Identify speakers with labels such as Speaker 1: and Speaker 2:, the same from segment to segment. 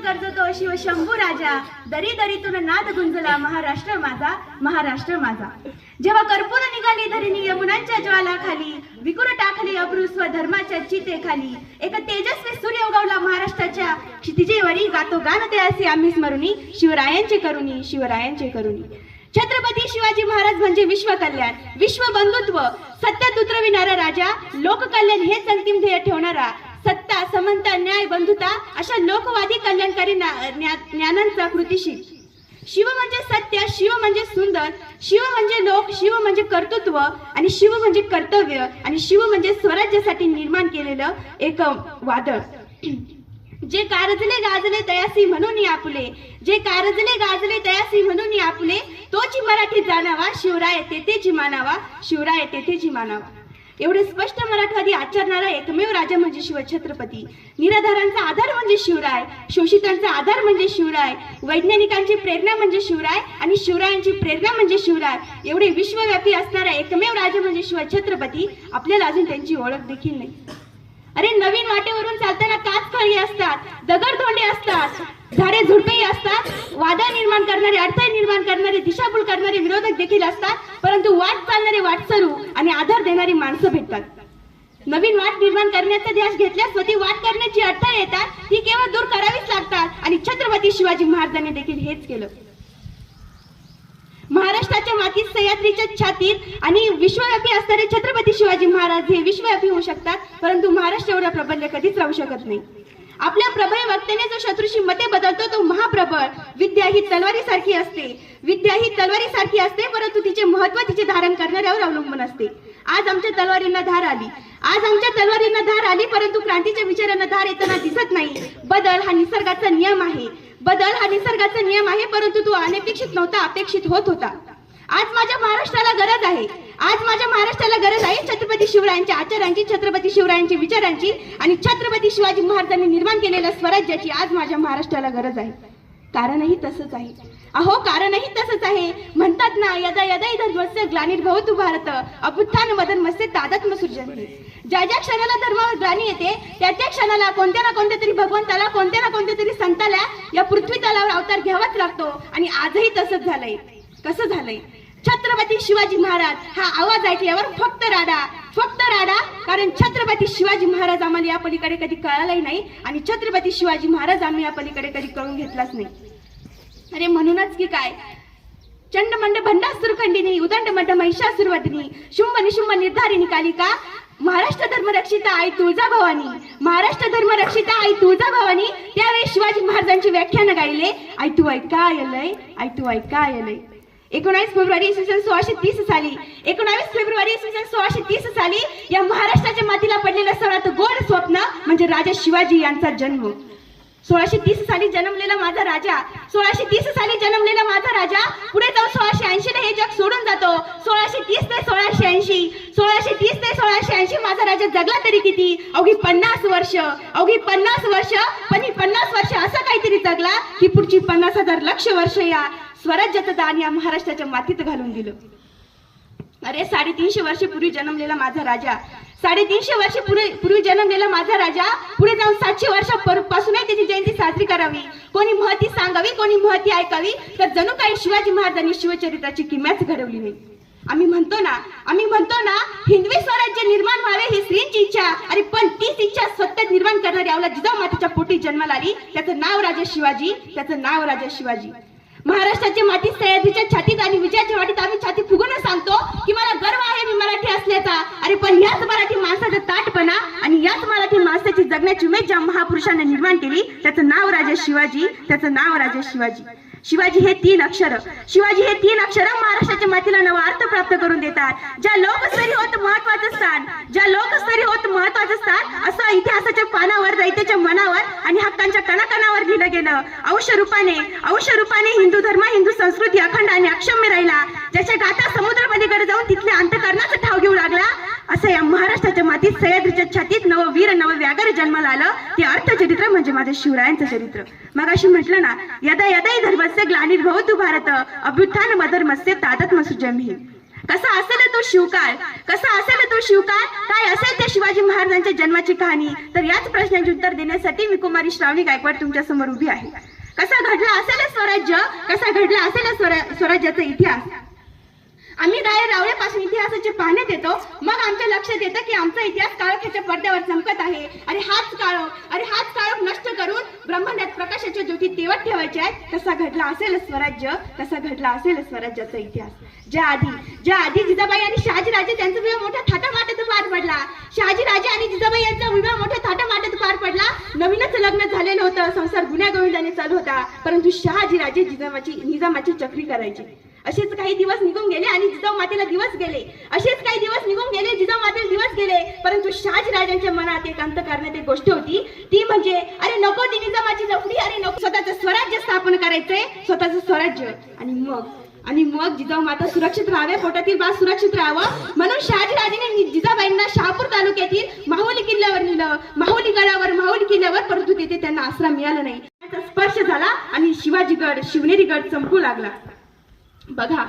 Speaker 1: गर्जतो शिव शंभू राजा, दरी दरीतून नाद गुंजला महाराष्ट्र माझा, महाराष्ट्र माझा. जेव्हा कर्पूर निघाली धरणी यमुनांच्या ज्वाला खाली, विकुर टाकली अब्रू स्वधर्माच्या चिते खाली, एक तेजस्वी सूर्य उगवला महाराष्ट्राच्या क्षितिजेवरी, गातो गान ते असे आम्ही स्मरुनी, शिवरायांचे करुणी, शिवरायांचे करुणी. छत्रपती शिवाजी महाराज म्हणजे विश्व कल्याण, विश्व बंधुत्व, सत्यात उतरविणारा राजा, लोककल्याण हेच अंतिम ध्येय ठेवणारा, सत्ता समता न्याय बंधुता अशा लोकवादी कल्याणकारी ज्ञानांचा कृतिशील. शिव म्हणजे सत्य, शिव म्हणजे सुंदर, शिव म्हणजे लोक, शिव म्हणजे कर्तृत्व आणि शिव म्हणजे कर्तव्य आणि शिव म्हणजे स्वराज्यासाठी निर्माण केलेलं एक वादळ. जे कारजले गाजले तयासी म्हणून आपुले, जे कारजले गाजले तयासी म्हणून आपुले, तोची मराठी जाणावा, शिवराय तेथेची मानावा, शिवराय तेथेची मानावा. एवढे स्पष्ट मराठवादी आचरणारा एकमेव राजा म्हणजे शिवछत्रपती. निराधारांचा आधार म्हणजे शिवराय, शोषितांचा आधार म्हणजे शिवराय, वैज्ञानिकांची प्रेरणा म्हणजे शिवराय आणि शिवरायांची प्रेरणा म्हणजे शिवराय. एवढे विश्वव्यापी असणारा एकमेव राजा म्हणजे शिवछत्रपती. आपल्याला अजून त्यांची ओळख देखील नाही. अरे नवीन वाटेवरून चालताना काच खळगी असतात, दगडधोंडे असतात, झाडे झुडपेही असतात, वादळ निर्माण करणारे, अडथळे निर्माण करणारे, दिशाभूल करणारे विरोधक देखील असतात, परंतु वाट चालणारे वाटसरू आणि आधार देणारी माणसं भेटतात. नवीन वाट निर्माण करण्याचा ध्यास घेतल्यास स्वतः वाट करण्याची अडथळे येतात, ती केवळ दूर करावीच लागतात आणि छत्रपती शिवाजी महाराजांनी देखील हेच केलं. महाराष्ट्राच्या मातीत, सह्याद्रीच्या छातीत आणि विश्वव्यापी असणारे छत्रपती शिवाजी महाराज हे विश्वव्यापी होऊ शकतात, परंतु महाराष्ट्र एवढा प्रबल कधीच राहू शकत नाही. आपल्या प्रबळ वक्त्याने जो शत्रूशी मते बदलतो तो महाप्रबळ. विद्या ही तलवारीसारखी असते, विद्या ही तलवारीसारखी असते, परंतु तिचे महत्त्व तिचे धारण करणाऱ्यावर अवलंबून असते. आज आमच्या तलवारींना धार आली, आज आमच्या तलवारींना धार आली, परंतु क्रांतीच्या विचारांना धार येताना दिसत नाही. बदल हा निसर्गाचा नियम आहे, बदल हा निसर्गाचा नियम आहे, परंतु तो अनपेक्षित नव्हता, अपेक्षित होत होता. आज माझ्या महाराष्ट्राला गरज आहे, आज माझ्या महाराष्ट्राला गरज आहे छत्रपती शिवरायांच्या आचारांची, छत्रपती शिवरायांच्या विचारांची आणि छत्रपती शिवाजी महाराजांनी निर्माण केलेल्या स्वराज्याची आज माझ्या महाराष्ट्राला गरज आहे. कारणही तसंच आहे. अहो कारणही तसंच आहे. म्हणतात ना, यदा यदा धर्मस्य ग्लानिर्भवतु भारत, अभ्युत्थान मदन मस्ते तादात्म्य सृजते. ज्या ज्या क्षणाला धर्मावर ग्लानी येते त्या त्या क्षणाला कोणत्या ना कोणत्या तरी भगवंताला, कोणत्या ना कोणत्या तरी संताला या पृथ्वी तलावर अवतार घ्यावाच लागतो आणि आजही तसंच झालंय. कसं झालंय? छत्रपती शिवाजी महाराज हा आवाज ऐकल्यावर फक्त राडा, फक्त राडा. कारण छत्रपती शिवाजी महाराज आम्हाला या पलीकडे कधी कळालाही नाही आणि छत्रपती शिवाजी महाराज आम्ही या पलीकडे कधी कळून घेतलाच नाही. अरे म्हणूनच की काय, चंडमंड भंडासुरखंडिनी, उदंडमंड महिषासुरवदिनी, शुंभ निशुंभ निर्धारिणी कालिका, महाराष्ट्र धर्मरक्षिता आई तुळजाभवानी, महाराष्ट्र धर्मरक्षिता आई तुळजाभवानी. त्यावेळी शिवाजी महाराजांची व्याख्यान गायले, आई तू ऐका आलंय, आई तू ऐका आलंय. 19 फेब्रुवारी 1630 साली, 19 फेब्रुवारी 1630 साली या महाराष्ट्राच्या मातीला पडलेलं सर्वात गोड स्वप्न म्हणजे राजा शिवाजी यांचा जन्म. 1630 साली जन्मलेला माझा राजा, 1630 साली जन्मलेला माझा राजा पुढे जाऊन 1680 ला हे जग सोडून जातो. 1630 ते 1680, 1630 ते 1680 माझा राजा जगला तरी किती? अवघी 50 वर्ष, अवघी 50 वर्ष. पण ही 50 वर्ष असं काहीतरी जगला की पुढची 50,000 लक्ष वर्ष या स्वराज्याचं दान या महाराष्ट्राच्या मातीत घालून दिलं. अरे 350 वर्षपूर्वी जन्मलेला माझा राजा, 350 वर्षपूर्वी जन्मलेला माझा राजा पुढे जाऊन 700 वर्षापासूनही त्याची जयंती साजरी करावी, कोणी महती सांगावी, कोणी महती ऐकावी, तर जणू काही शिवाजी महाराजांनी शिवचरित्राची किमयाच घडवली नाही. आम्ही म्हणतो ना हिंदवी स्वराज्य निर्माण व्हावे ही स्त्रीची इच्छा. अरे पण तीच इच्छा सत्य निर्माण करणारी आवला जिजाऊ मातेच्या पोटी जन्माला आली, त्याचं नाव राजा शिवाजी, त्याचं नाव राजा शिवाजी. महाराष्ट्राच्या मातीत, सह्याद्रीच्या छातीत आणि विजयाच्या वाटीत आम्ही छाती फुगून सांगतो की मला गर्व आहे मी मराठी असल्याचा. अरे पण याच मराठी माणसाचा ताटपणा आणि याच मराठी माणसाची जगण्याची उमेद ज्या महापुरुषांनी निर्माण केली त्याचं नाव राजा शिवाजी, त्याचं नाव राजा शिवाजी. शिवाजी हे 3 अक्षर, शिवाजी हे 3 अक्षर महाराष्ट्राच्या मातीला नवा अर्थ प्राप्त करून देतात. ज्या लोकस्तरी होत महत्वाचं स्थान, ज्या लोकस्तरी होत महत्वाचं स्थान असं इतिहासाच्या पानावर, दैत्याच्या मनावर आणि हक्कांच्या कणाकणावर लिहिलं गेलं. अंश रूपाने हिंदू धर्म, हिंदू संस्कृती अखंड आणि अक्षम्य राहिला. ज्याच्या गाथा समुद्र पलीकडे जाऊन तिथल्या अंतकरणाचा ठाव घेऊ लागला, असं या महाराष्ट्राच्या मातीत, सह्याद्रीच्या छातीत नववीर नवव्यागर जन्माला आलं. ते अर्थचरित्र म्हणजे माझ्या शिवरायांचं चरित्र. मग अशी म्हटलं ना, यदा यदा धर्मस्य ग्लानिर्भवतु भारत, अभ्युत्थान मदर्मस्य तादात्म्य सृजते. कसा असेल तो शिवकाळ, कसा असेल तो शिवकाळ, काय असेल त्या शिवाजी महाराजांच्या जन्माची कहाणी? तर याच प्रश्नाचे उत्तर देण्यासाठी मी कुमारी श्रावणी गायकवाड तुमच्या समोर उभी आहे. कसा घडला असेल स्वराज्य, कसा घडला असेल स्वराज्याचा इतिहास? आम्ही रावळेपासून इतिहासाचे पाहण्यात येतो, मग आमच्या लक्षात येतं की आमचा इतिहास काळोखाच्या पडद्यावर चमकत आहे. अरे हाच काळोख नष्ट करून ब्रह्मांडात प्रकाशाच्या ज्योती तेवत ठेवायचे आहेत. कसा घडला असेल स्वराज्य, कसा घडला असेल स्वराज्याचा इतिहास? ज्या आधी जिजाबाई आणि शहाजीराजे त्यांचा विवाह मोठ्या थाटामाटात पार पडला. शहाजीराजे आणि जिजाबाई यांचा विवाह मोठ्या थाटामाटात पार पडला. नवीनच लग्न झालेलं होतं, संसार गुण्यागोविंदाने चालू होता. परंतु शहाजीराजे निजामाची चक्री करायचे. असेच काही दिवस निघून गेले आणि जिजाऊ मातेला दिवस गेले. असेच काही दिवस निघून गेले, जिजाऊ मातेला दिवस गेले. परंतु शहाजीराजांच्या मनात एक अंतःकरणात एक गोष्ट होती, ती म्हणजे अरे नको ती निजामाची लफडी, अरे नको स्वतःचं स्वराज्य स्थापन करायचंय, स्वतःचं स्वराज्य. आणि मग जिजाऊ माता सुरक्षित राहावे, पोटातील बाळ सुरक्षित राहावं म्हणून शहाजीराजांनी जिजाबाईंना शहापूर तालुक्यातील माहुली किल्ल्यावर नेलं. माहुली किल्ल्यावर, परंतु तिथे त्यांना आसरा मिळाला नाही. त्याचा स्पर्श झाला आणि शिवनेरी गड चमकू लागला. बघा,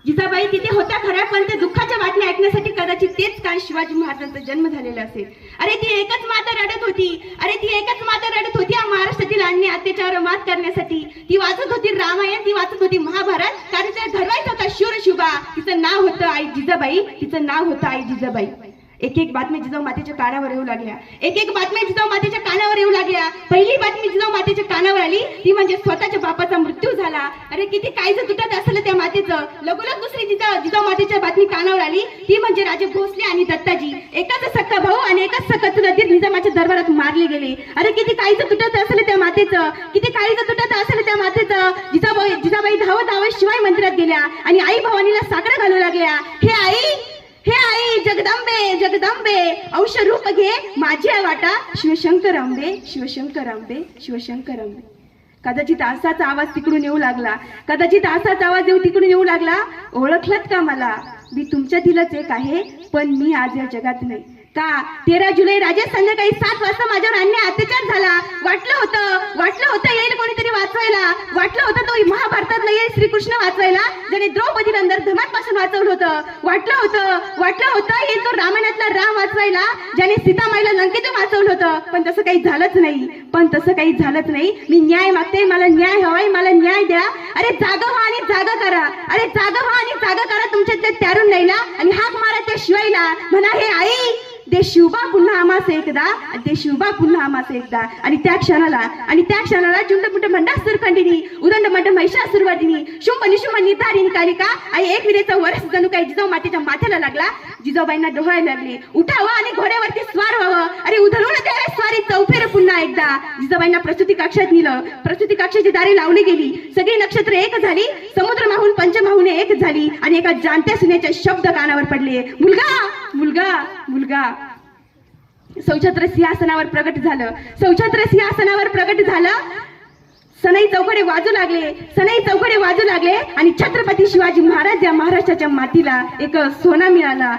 Speaker 1: जिजाबाई तिथे होत्या खऱ्या, पण ते दुःखाच्या बातम्या ऐकण्यासाठी कदाचित तेच काळ शिवाजी महाराजांचा जन्म झालेला असेल. अरे ती एकच माता रडत होती या महाराष्ट्रातील अन्य अत्याचारावर मात करण्यासाठी. ती वाचत होती रामायण, ती वाचत होती महाभारत, कारण तिला घडवायचा होता शूरशुभा. तिचं नाव होतं आई जिजाबाई. एक बातमी जिजाऊ मातेच्या कानावर येऊ लागल्या. पहिली बातमी जिजाऊ मातेच्या कानावर आली, ती म्हणजे स्वतःच्या बापाचा मृत्यू झाला. अरे किती काळीज तुटत असेल त्या मातेचं. लगोलग दुसरी जिजाऊ मातेच्या बातमी कानावर आली, ती म्हणजे राजे भोसले आणि दत्ताजी, एकाच सक्का भाऊ आणि एकाच सक्का चुलत निजामाच्या दरबारात मारले गेले. अरे किती काळीज तुटत असेल त्या मातेचं. जिजाबाई धावत शिवाय मंदिरात गेल्या आणि आई भवानीला साकडं घालू लागल्या. हे आई जगदंबे अंश रूप घे माझी वाटा, शिवशंकर अंबे. कदाचित असाच आवाज तिकडून येऊ लागला. ओळखलत का मला? मी तुमच्यातीलच एक आहे, पण मी आज या जगात नाही. का 13 जुलै राजे संध्याकाळी 7 वाजता माझ्यावर अन्याय अत्याचार झाला. वाटलं होतं येईल कोणीतरी वाचवायला. वाटलं होतं तो महाभारतातला येईल श्रीकृष्ण वाचवायला, ज्याने द्रौपदीला धर्मापासून वाचवलं होतं. वाटलं होतं येईल तो रामायणातला राम वाचवायला, ज्याने सीतामाईला लंकेतून वाचवलं होतं. पण तसं काही झालंच नाही. मी न्याय मागते, मला न्याय हवाय, मला न्याय द्या. अरे जागा व्हा आणि जागा करा तुमच्या त्यारून नाहीला आणि हाक मारा त्या शिवायला. म्हणा हे आई दे शिवबा पुन्हा आमास एकदा. आणि त्या क्षणाला जुंडपुंड मंडासूर खंडिनी, उदंड मंड महिषासुरवर्धिनी, शुंभ निशुंभ निर्धारिणी कालिका आई एक विरेचा वरस जणू काही जिजाऊ मातेच्या माथ्याला लागला. जिजाऊबाईंना डोहायला लागले, उठावं आणि घोड्यावरती स्वार व्हावं. अरे उधळून द्यावे स्वारी चौफेर पुन्हा एकदा. जिजाबाईंना प्रसूती कक्षात नेलं. प्रसूती कक्षाची दारे लावली गेली. सगळी नक्षत्र एक झाली. समुद्र माहून पंचमाहुने एक झाली आणि एका जाणत्या सुनेचे शब्द कानावर पडले, मुलगा. सौछत्र सिंहासनावर प्रगट झालं. सनई चौकडे वाजू लागले आणि छत्रपती शिवाजी महाराज या महाराष्ट्राच्या मातीला एक सोना मिळाला.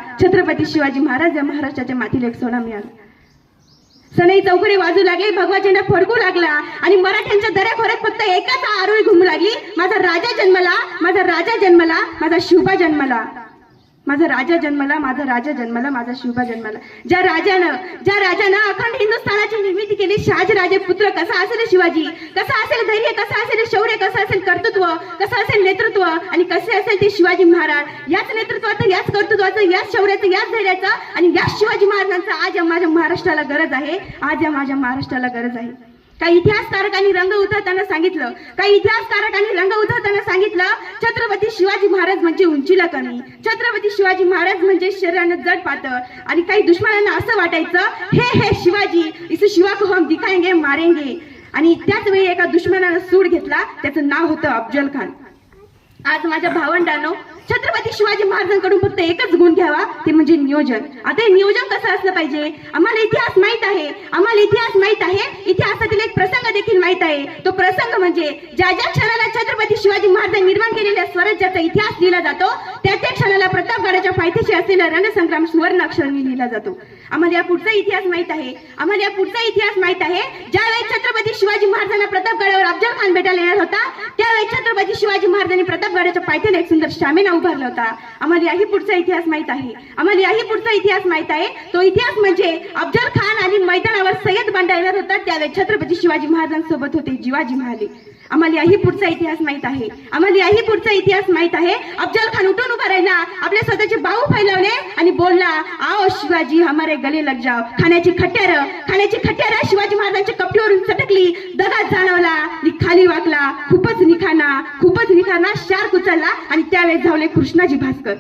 Speaker 1: सनई चौकडे वाजू लागले, भगवा झेंडा फडकू लागला आणि मराठ्यांच्या दऱ्याखोऱ्यात फक्त एकाच आरोळी घुमू लागली, माझा राजा जन्मला, माझा शिवबा जन्मला. माझा शिवबा जन्मला. ज्या राजानं अखंड हिंदुस्थानाची निर्मिती केली, शहाजीराजे पुत्र. कसा असेल शिवाजी, कसा असेल धैर्य, कसा असेल शौर्य, कसं असेल कर्तृत्व, कसं असेल नेतृत्व आणि कसे असेल ते शिवाजी महाराज. याच नेतृत्वाचं, याच कर्तृत्वाचं, याच शौर्याचं, याच धैर्याचं आणि याच शिवाजी महाराजांचं आज या माझ्या महाराष्ट्राला गरज आहे. काही इतिहासकारकांनी रंग उधळताना सांगितलं, छत्रपती शिवाजी महाराज म्हणजे उंचीला कमी, छत्रपती शिवाजी महाराज म्हणजे शरीरानं जड पातळ. आणि काही दुश्मनांना असं वाटायचं हे शिवाजी इस शिवा को हम दिखाएंगे, मारेंगे. आणि त्याच वेळी एका दुश्मनानं सूड घेतला, त्याचं नाव होतं अफजल खान. आज माझ्या भावंडांनो, छत्रपती शिवाजी महाराजांकडून फक्त एकच गुण घ्यावा, ते म्हणजे नियोजन. आता हे नियोजन कसं असलं पाहिजे? आम्हाला इतिहास माहित आहे. इतिहासातील एक प्रसंग देखील माहित आहे. तो प्रसंग म्हणजे ज्या क्षणाला छत्रपती शिवाजी महाराजांनी निर्माण केलेल्या स्वराज्याचा इतिहास लिहिला जातो, त्या क्षणाला प्रतापगडाच्या पायथ्याशी असलेला रणसंग्राम सुवर्ण अक्षरांनी लिहिला जातो. आम्हाला या पुढचा इतिहास माहित आहे. ज्यावेळी छत्रपती शिवाजी महाराजांना प्रतापगडावर अफजल खान भेटायला येणार होता, त्यावेळी छत्रपती शिवाजी महाराजांनी प्रतापगडाच्या पायथ्याला एक सुंदर शामियाना उभारला होता. आम्हाला याही पुढचा इतिहास माहित आहे. आम्हाला याही पुढचा इतिहास माहित आहे. तो इतिहास म्हणजे अफजल खान आणि मैदानावर सय्यद बंडा येणार होता त्यावेळी छत्रपती शिवाजी महाराजांसोबत होते जिवाजी महाले. आम्हाला याही पुढचा इतिहास माहित आहे. आम्हाला याही पुढचा इतिहास माहित आहे. अफजल खान उठून उभा राहिला, आपले स्वतःचे बाहू फैलवले आणि बोलला, आओ शिवाजी हमारे गले लग जाओ. खाण्याची खट्यार शिवाजी महाराजांच्या कपटीवरून चटकली. दगात जाणवला, खाली वाकला, खूपच निखाना शार्क उचलला आणि त्यावेळेस धावले कृष्णाजी भास्कर.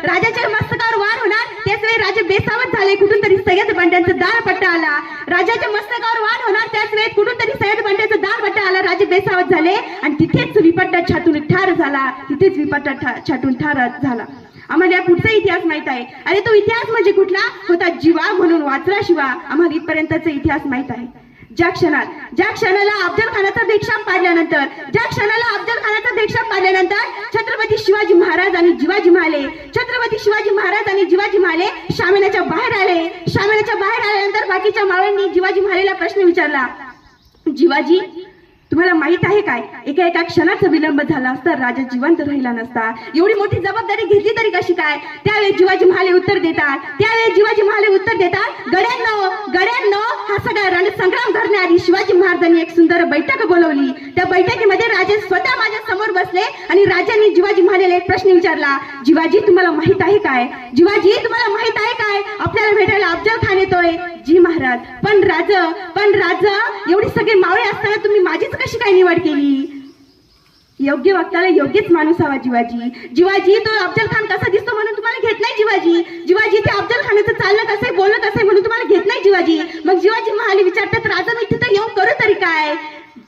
Speaker 1: राजाच्या मस्तकावर वार होणार त्याच वेळी राजे बेसावत झाले. कुठून तरी सय्यद बंड्यांचा दाळपट्टा आला. राजाच्या मस्तकावर वार होणार त्याच वेळी कुठून तरी सय्यद बंड्यांचा दाळपट्टा आला. राजे बेसावत झाले आणि तिथेच विपट्टा छाटून ठार झाला. आम्हाला या पुढचा इतिहास माहित आहे. अरे तो इतिहास म्हणजे कुठला होता? जीवा म्हणून वाचला शिवा. आम्हाला इथपर्यंतचा इतिहास माहित आहे. ज्या क्षणाला अफजल खानाचा भेक्षाप पाडल्यानंतर छत्रपती शिवाजी महाराज आणि जिवाजी महाले शामियानाच्या बाहेर आल्यानंतर बाकीच्या मावळ्यांनी जिवाजी महालेला प्रश्न विचारला, जिवाजी तुम्हाला माहित आहे काय, एका क्षणाचा विलंब झाला असता राजा जिवंत राहिला नसता. एवढी मोठी जबाबदारी घेतली तरी कशी काय? त्यावेळी जिवाजी महाले उत्तर देतात, गड्यांनो हा सगळा रणसंग्राम करण्याआधी शिवाजी महाराजांनी एक सुंदर बैठक बोलवली. त्या बैठकीमध्ये राजे स्वतः माझ्या समोर बसले आणि राजांनी जिवाजी महालेला एक प्रश्न विचारला, जिवाजी तुम्हाला माहित आहे काय, आपल्याला भेटायला अफजल खान येतोय. जी महाराज, पण राज एवढी सगळे मावळे असताना तुम्ही माझीच कशी काय निवड केली? योग्य वक्ताला योग्यच माणूस हवा जिवाजी. तो अफजल खान कसा दिसतो म्हणून तुम्हाला घेत नाही जिवाजी. ते अफजल खानाचं चालणं कसं आहे, बोलणं कसं आहे म्हणून तुम्हाला घेत नाही जिवाजी. मग जिवाजी महाले विचारतात, राजा मी तिथं येऊन करू तरी काय?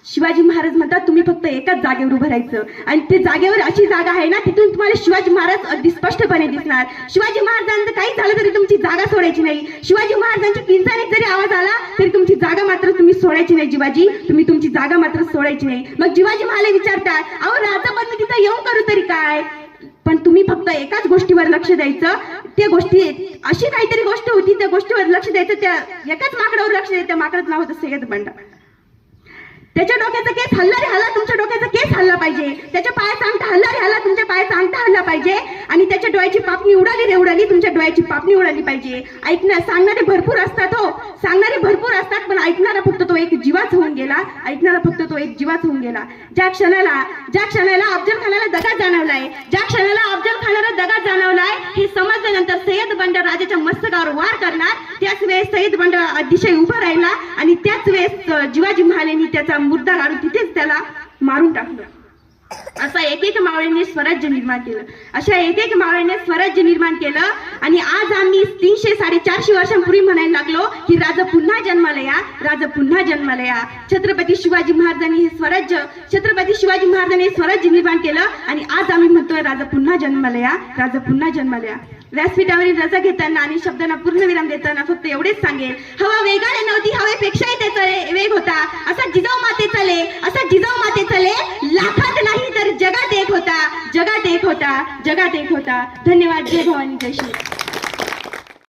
Speaker 1: शिवाजी महाराज म्हणतात, तुम्ही फक्त एकाच जागेवर उभं राहायचं आणि ते जागेवर अशी जागा आहे ना तिथून तुम्हाला शिवाजी महाराज अगदी स्पष्टपणे दिसणार. शिवाजी महाराजांचं काही झालं तरी तुमची जागा सोडायची नाही. शिवाजी महाराजांची किंचाळीत जरी आवाज आला तरी तुमची जागा मात्र तुम्ही सोडायची नाही जिवाजी. तुमची जागा मात्र सोडायची नाही. मग जिवाजी महाले विचारतात, अहो राजा पण मी तिथं येऊन करू तरी काय? पण तुम्ही फक्त एकाच गोष्टीवर लक्ष द्यायचं. त्या गोष्टी अशी काहीतरी गोष्ट होती, त्या गोष्टीवर लक्ष द्यायचं. त्या एकाच माकडावर लक्ष द्यायचं. त्या माकडाचं नाव होतं सय्यद बंडा. त्याच्या डोक्याचा केस हल्ला रे हल्ला, तुमच्या डोक्याचा केस हल्ला पाहिजे. त्याच्या पायाचा अंगठा हल्ला रे हल्ला, तुमच्या पायाचा अंगठा हल्ला पाहिजे. आणि त्याच्या डोळ्याची पापणी उडाली रे उडाली, तुमच्या डोळ्याची पापणी उडाली पाहिजे. सांगणारे भरपूर असतात पण ऐकणारा फक्त तो एक जीवाच होऊन गेला. ज्या क्षणाला अफजल खानाला दगा जाणवलाय, हे समजल्यानंतर सय्यद बंडा राजाच्या मस्तकावर वार करणार. त्याच वेळेस सय्यद बंडा अतिशय उभा राहिला आणि त्याच वेळेस जिवाजी महालेंनी त्याचा मुद्दा काढून तिथेच त्याला मारून टाकलं. असा एक मावळ्याने स्वराज्य निर्माण केलं. आणि आज आम्ही 300-450 वर्षांपूर्वी म्हणायला लागलो की राजा पुन्हा जन्माला या. छत्रपती शिवाजी महाराजांनी स्वराज्य निर्माण केलं आणि आज आम्ही म्हणतोय राजा पुन्हा जन्माला या. व्यासपीठावरील रजा घेताना आणि शब्दांना पूर्णविराम देताना फक्त एवढेच सांगेल, हवा वेगाने नव्हती, हवेपेक्षाही त्याचा वेग होता. असा जिजाऊ माते चले लाखात नाही तर जगात एक होता. धन्यवाद. जय भवानी, जय श्री.